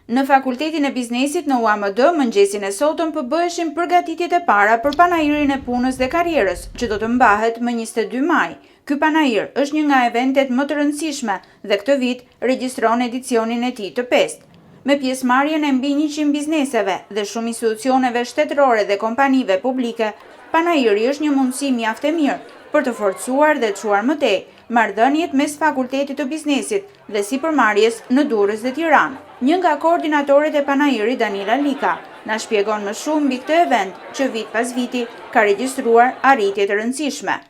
Në Fakultetin e Biznesit në UAMD, mëngjesin e sotëm bëheshin përgatitjet e para për panairin e punës dhe karrierës, që do të mbahet më 22 maj. Ky panair është një nga eventet më të rëndësishme dhe këtë vit regjistron edicionin e tij të 5. Me pjesëmarrjen e mbi 100 bizneseve dhe shumë institucioneve shtetërore dhe kompanive publike, panairi është një mundësi mjaft e mirë për të forcuar dhe të çuar më tej marrëdhëniet mes Fakultetit të Biznesit dhe sipërmarrjes në Durrës dhe Tiranë. Një nga koordinatoret e panairit, Danila Lika, na shpjegon më shumë mbi këtë event që vit pas viti ka regjistruar arritje të rëndësishme.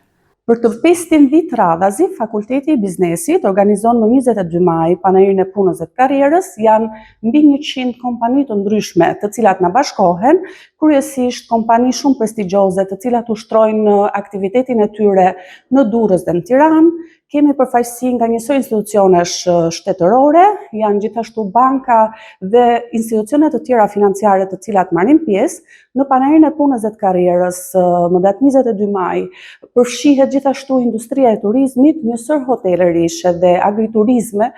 Për të 5 vit radhazi, Fakulteti i Biznesit organizon më 22 maj panairin e punës dhe të karrierës. Janë mbi 100 kompani të ndryshme të cilat na bashkohen, kryesisht kompani shumë prestigjioze të cilat ushtrojnë aktivitetin e tyre në Durrës dhe në Tiranë. Kemi përfaqësi nga njësoj institucionesh shtetërore, janë gjithashtu banka dhe institucione të tjera financiare të cilat marrin pjesë. Në panairin e punës dhe të karrierës më datë 22 maj përfshihet gjithashtu industria e turizmit, njësër hotelesh dhe agriturizme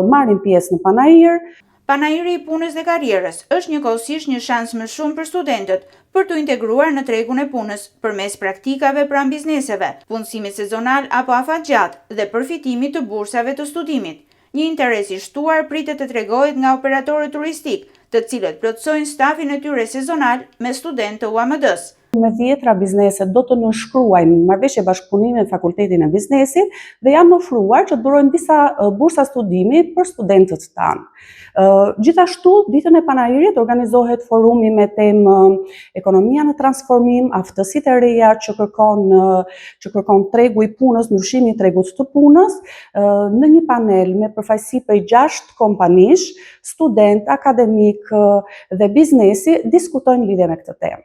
marrin pjesë në panair. Panairi i punës dhe karrierës është njëkohësisht një shans më shumë për studentët për të integruar në tregun e punës përmes praktikave pranë bizneseve, punësimit sezonal apo afatgjatë dhe përfitimit të bursave të studimit. Një interes i shtuar pritet të tregohet nga operatorët turistik, të cilët plotësojnë stafin e tyre sezonal me studentë të UAMD-s. Me 10 bizneset do të nënshkruajnë marrëveshje bashkëpunimi me Fakultetin e Biznesit dhe janë ofruar që të bërojnë disa bursa studimi për studentët tanë. Gjithashtu, ditën e panairit organizohet forumi me temë ekonomia në transformim, aftësitë e reja që kërkon tregu i punës, ndryshimi i tregut të punës, në një panel me përfaqësi prej 6 kompanish, student, akademik dhe biznesi diskutojnë lidhje me këtë temë.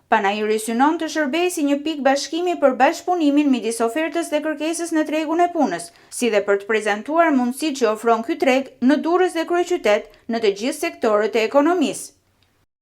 Panairi synon të shërbejë si një pikë bashkimi për bashkëpunimin midis ofertës dhe kërkesës në tregun e punës, si dhe për të prezantuar mundësitë që ofron ky treg në Durrës dhe kryeqytet në të gjithë sektorët e ekonomisë.